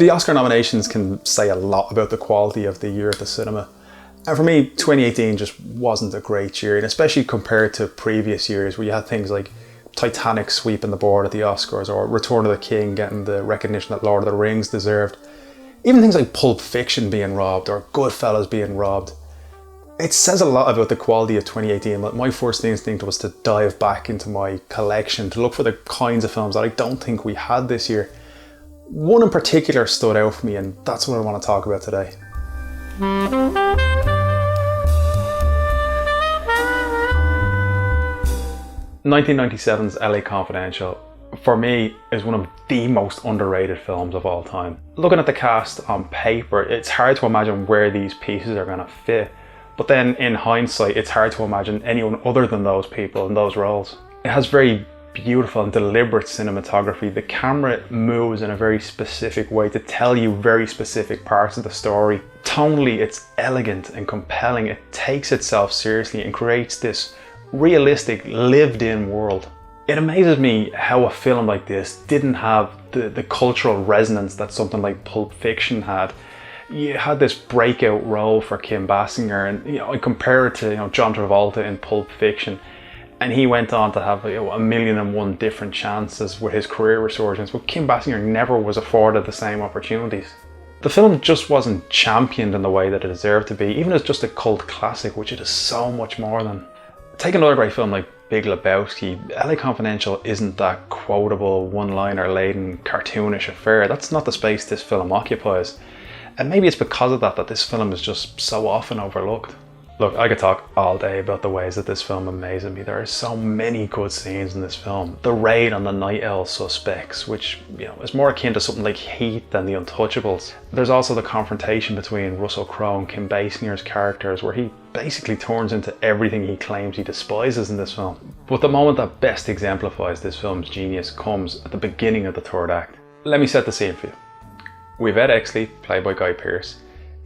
The Oscar nominations can say a lot about the quality of the year at the cinema. And for me, 2018 just wasn't a great year, and especially compared to previous years where you had things like Titanic sweeping the board at the Oscars, or Return of the King getting the recognition that Lord of the Rings deserved. Even things like Pulp Fiction being robbed, or Goodfellas being robbed. It says a lot about the quality of 2018, but my first instinct was to dive back into my collection to look for the kinds of films that I don't think we had this year. One in particular stood out for me, and that's what I want to talk about today. 1997's LA Confidential, for me, is one of the most underrated films of all time. Looking at the cast on paper, it's hard to imagine where these pieces are going to fit. But then in hindsight, it's hard to imagine anyone other than those people in those roles. It has very beautiful and deliberate cinematography. The camera moves in a very specific way to tell you very specific parts of the story. Tonally, it's elegant and compelling. It takes itself seriously and creates this realistic, lived-in world. It amazes me how a film like this didn't have the cultural resonance that something like Pulp Fiction had. You had this breakout role for Kim Basinger, and I compare it to John Travolta in Pulp Fiction, and he went on to have a million and one different chances with his career resurgence, but Kim Basinger never was afforded the same opportunities. The film just wasn't championed in the way that it deserved to be, even as just a cult classic, which it is so much more than. Take another great film like Big Lebowski. LA Confidential isn't that quotable, one-liner laden, cartoonish affair. That's not the space this film occupies. And maybe it's because of that this film is just so often overlooked. Look, I could talk all day about the ways that this film amazes me. There are so many good scenes in this film. The raid on the Night Owl suspects, which is more akin to something like Heat than The Untouchables. There's also the confrontation between Russell Crowe and Kim Basinger's characters, where he basically turns into everything he claims he despises in this film. But the moment that best exemplifies this film's genius comes at the beginning of the third act. Let me set the scene for you. We've Ed Exley, played by Guy Pearce.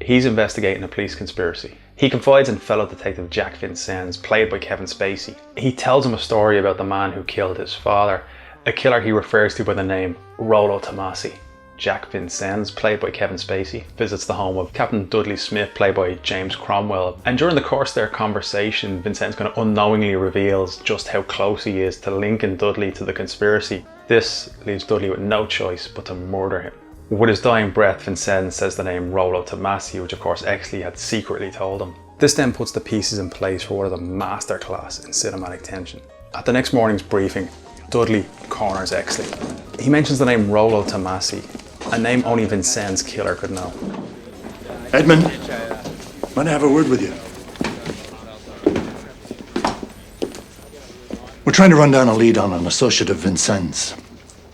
He's investigating a police conspiracy. He confides in fellow detective Jack Vincennes, played by Kevin Spacey. He tells him a story about the man who killed his father, a killer he refers to by the name Rollo Tomassi. Jack Vincennes, played by Kevin Spacey, visits the home of Captain Dudley Smith, played by James Cromwell, and during the course of their conversation, Vincennes kind of unknowingly reveals just how close he is to linking Dudley to the conspiracy. This leaves Dudley with no choice but to murder him. With his dying breath, Vincennes says the name Rollo Tomassi, which of course Exley had secretly told him. This then puts the pieces in place for what is a masterclass in cinematic tension. At the next morning's briefing, Dudley corners Exley. He mentions the name Rollo Tomassi, a name only Vincennes' killer could know. Edmund, might I have a word with you? We're trying to run down a lead on an associate of Vincennes.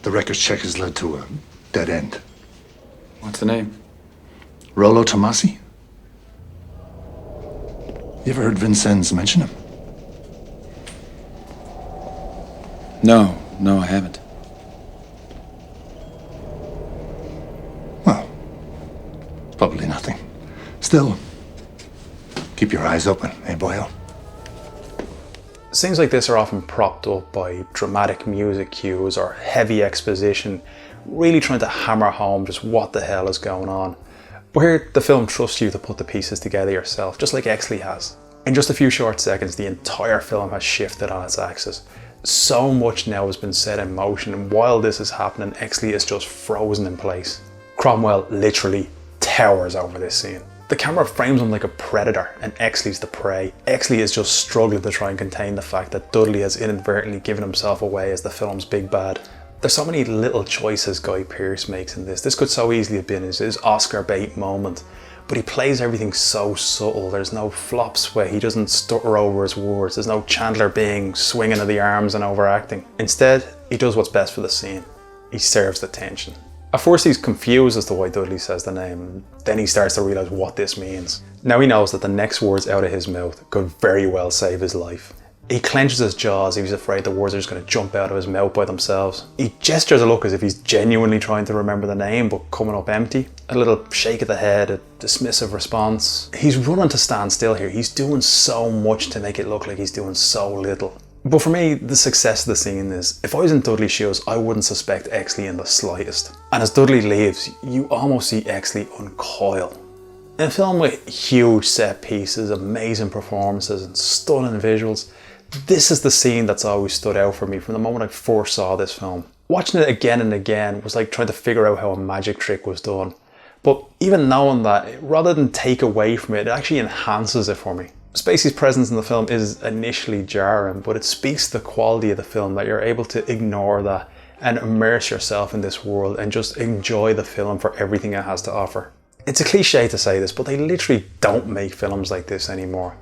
The records check has led to a dead end. What's the name? Rollo Tomassi? You ever heard Vincennes mention him? No, I haven't. Well, probably nothing. Still, keep your eyes open, eh, Boyle? Scenes like this are often propped up by dramatic music cues or heavy exposition, really trying to hammer home just what the hell is going on. But here, the film trusts you to put the pieces together yourself, just like Exley has. In just a few short seconds, the entire film has shifted on its axis. So much now has been set in motion, and while this is happening, Exley is just frozen in place. Cromwell literally towers over this scene. The camera frames him like a predator, and Exley's the prey. Exley is just struggling to try and contain the fact that Dudley has inadvertently given himself away as the film's big bad. There's so many little choices Guy Pearce makes in this. This could so easily have been his Oscar bait moment, but he plays everything so subtle. There's no flops where he doesn't stutter over his words. There's no Chandler Bing swinging of the arms and overacting. Instead, he does what's best for the scene. He serves the tension. At first he's confused as to why Dudley says the name, then he starts to realise what this means. Now he knows that the next words out of his mouth could very well save his life. He clenches his jaws. He's afraid the words are just going to jump out of his mouth by themselves. He gestures a look as if he's genuinely trying to remember the name, but coming up empty. A little shake of the head, a dismissive response. He's running to stand still here. He's doing so much to make it look like he's doing so little. But for me, the success of the scene is, if I was in Dudley's shoes, I wouldn't suspect Exley in the slightest. And as Dudley leaves, you almost see Exley uncoil. In a film with huge set pieces, amazing performances and stunning visuals, this is the scene that's always stood out for me from the moment I first saw this film. Watching it again and again was like trying to figure out how a magic trick was done. But even knowing that, rather than take away from it, it actually enhances it for me. Spacey's presence in the film is initially jarring, but it speaks to the quality of the film that you're able to ignore that and immerse yourself in this world and just enjoy the film for everything it has to offer. It's a cliche to say this, but they literally don't make films like this anymore.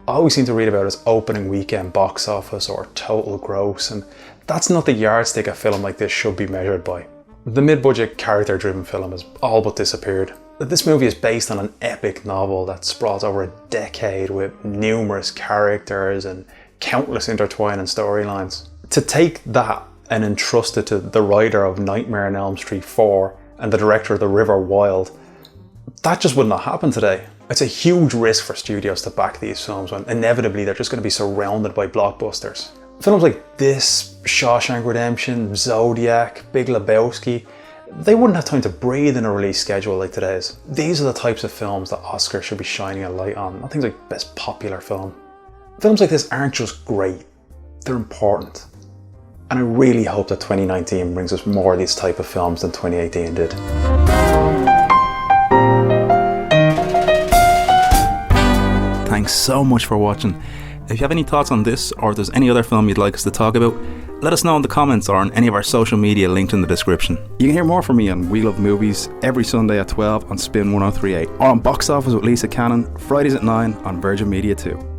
All we seem to read about is opening weekend box office or total gross, and that's not the yardstick a film like this should be measured by. The mid-budget character-driven film has all but disappeared. This movie is based on an epic novel that sprawls over a decade with numerous characters and countless intertwining storylines. To take that and entrust it to the writer of Nightmare on Elm Street 4 and the director of The River Wild, that just would not happen today. It's a huge risk for studios to back these films when inevitably they're just going to be surrounded by blockbusters. Films like this, Shawshank Redemption, Zodiac, Big Lebowski, they wouldn't have time to breathe in a release schedule like today's. These are the types of films that Oscar should be shining a light on, not things like Best Popular Film. Films like this aren't just great, they're important. And I really hope that 2019 brings us more of these type of films than 2018 did. Thanks so much for watching. If you have any thoughts on this, or if there's any other film you'd like us to talk about, let us know in the comments or on any of our social media linked in the description. You can hear more from me on We Love Movies every Sunday at 12 on Spin 1038, or on Box Office with Lisa Cannon, Fridays at 9 on Virgin Media 2.